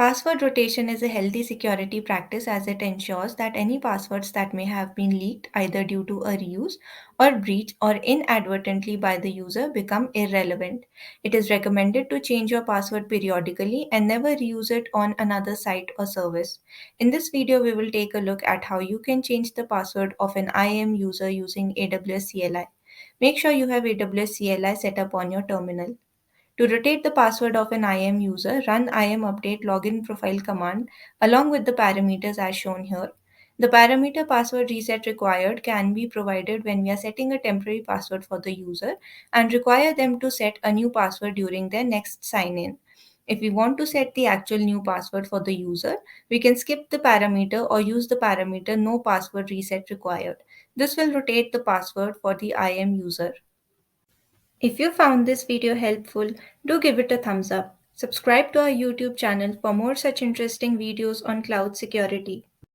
Password rotation is a healthy security practice as it ensures that any passwords that may have been leaked either due to a reuse or breach or inadvertently by the user become irrelevant. It is recommended to change your password periodically and never reuse it on another site or service. In this video, we will take a look at how you can change the password of an IAM user using AWS CLI. Make sure you have AWS CLI set up on your terminal. To rotate the password of an IAM user, run IAM update login profile command along with the parameters as shown here. The parameter password reset required can be provided when we are setting a temporary password for the user and require them to set a new password during their next sign in. If we want to set the actual new password for the user, we can skip the parameter or use the parameter no password reset required. This will rotate the password for the IAM user. If you found this video helpful, do give it a thumbs up. Subscribe to our YouTube channel for more such interesting videos on cloud security.